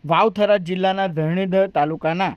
વાવ-થરાદ જિલ્લાના ધરણીધર તાલુકાના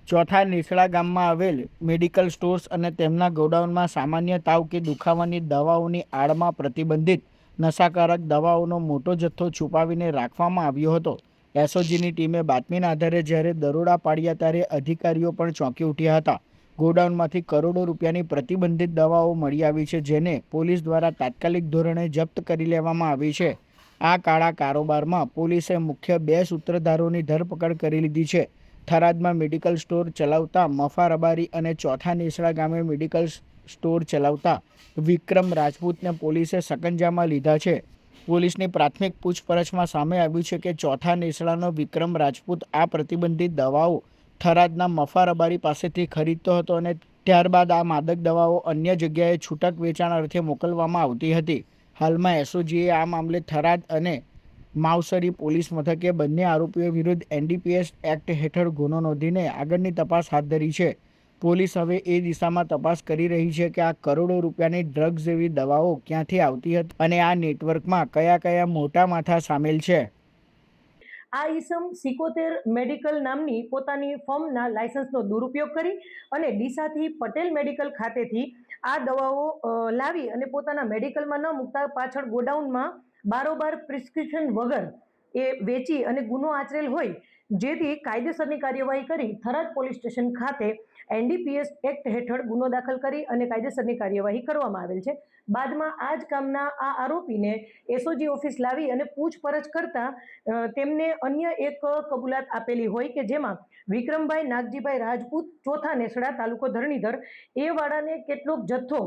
ચોથા નેસડા ગામમાં આવેલ મેડિકલ સ્ટોર્સ અને તેમના ગોડાઉનમાં સામાન્ય તાવ કે દુખાવાની દવાઓની આડમાં પ્રતિબંધિત નશાકારક દવાઓનો મોટો જથ્થો છુપાવીને રાખવામાં આવ્યો હતો। એસઓજીની ટીમે બાતમીના આધારે જ્યારે દરોડા પાડ્યા ત્યારે અધિકારીઓ પણ ચોંકી ઉઠ્યા હતા। ગોડાઉનમાંથી કરોડો રૂપિયાની પ્રતિબંધિત દવાઓ મળી આવી છે, જેને પોલીસ દ્વારા તાત્કાલિક ધોરણે જપ્ત કરી લેવામાં આવી છે। આ કાળા કારોબારમાં પોલીસે મુખ્ય 2 સૂત્રધારોની ધરપકડ કરી લીધી છે। થરાદમાં મેડિકલ સ્ટોર ચલાવતા મફા રબારી અને ચોથા નેસડા ગામે મેડિકલ સ્ટોર ચલાવતા વિક્રમ રાજપૂતને પોલીસે સકંજામાં લીધા છે। પોલીસની પ્રાથમિક પૂછપરછમાં સામે આવ્યું છે કે ચોથા નેસડાનો વિક્રમ રાજપૂત આ પ્રતિબંધિત દવાઓ થરાદના મફા રબારી પાસેથી ખરીદતો હતો અને ત્યારબાદ આ માદક દવાઓ અન્ય જગ્યાએ છૂટક વેચાણ અર્થે મોકલવામાં આવતી હતી। હાલમાં એસઓજીએ આ મામલે થરાદ અને માવસરી પોલીસ મથકે બંને આરોપીઓ વિરુદ્ધ એનડીપીએસ એક્ટ હેઠળ ગુનો નોંધીને આગળની તપાસ હાથ ધરી છે। પોલીસ હવે એ દિશામાં તપાસ કરી રહી છે કે આ કરોડો રૂપિયાની ડ્રગ્સ જેવી દવાઓ ક્યાંથી આવતી હતી અને આ નેટવર્કમાં કયા કયા મોટા માથા સામેલ છે। આ ઈસમ સિકોતેર મેડિકલ નામની પોતાની ફર્મના લાયસન્સનો દુરુપયોગ કરી અને ડીસાથી પટેલ મેડિકલ ખાતેથી આ દવાઓ લાવી અને પોતાના મેડિકલમાં ન મૂકતા પાછળ ગોડાઉનમાં બારોબાર પ્રિસ્ક્રિપ્શન વગર એ વેચી અને ગુનો આચરેલ હોય, જેથી કાયદેસરની કાર્યવાહી કરી થરાદ પોલીસ સ્ટેશન ખાતે એનડીપીએસ એક્ટ હેઠળ ગુનો દાખલ કરી અને કાયદેસરની કાર્યવાહી કરવામાં આવેલ છે। બાદમાં આ જ કામના આ આરોપીને એસઓજી ઓફિસ લાવી અને પૂછપરછ કરતા તેમને અન્ય એક કબૂલાત આપેલી હોય કે જેમાં વિક્રમભાઈ નાગજીભાઈ રાજપૂત ચોથા નેસડા તાલુકો ધરણીધર એ વાળાને કેટલોક જથ્થો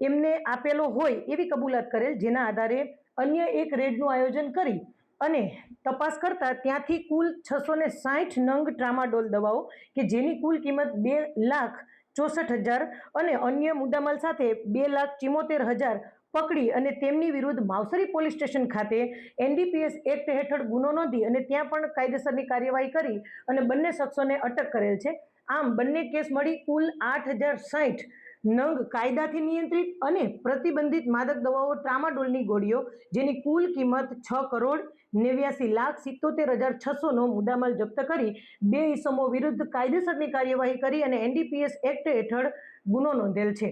એમને આપેલો હોય એવી કબૂલાત કરેલ, જેના આધારે અન્ય એક રેડનું આયોજન કરી અને તપાસ કરતા ત્યાંથી કુલ 660 નંગ ટ્રામાડોલ દવાઓ કે જેની કુલ કિંમત 2,64,000 અને અન્ય મુદ્દામાલ સાથે 2,74,000 પકડી અને તેમની વિરુદ્ધ માવસરી પોલીસ સ્ટેશન ખાતે એનડીપીએસ એક્ટ હેઠળ ગુનો નોંધી અને ત્યાં પણ કાયદેસરની કાર્યવાહી કરી અને બંને શખ્સોને અટક કરેલ છે। આમ બંને કેસ મળી કુલ 8,060 નંગ કાયદાથી નિયંત્રિત અને પ્રતિબંધિત માદક દવાઓ ટ્રામાડોલની ગોળીઓ જેની કુલ કિંમત 6,89,77,600નો મુદ્દામાલ જપ્ત કરી 2 ઈસમો વિરુદ્ધ કાયદેસરની કાર્યવાહી કરી અને એનડીપીએસ એક્ટ હેઠળ ગુનો નોંધેલ છે।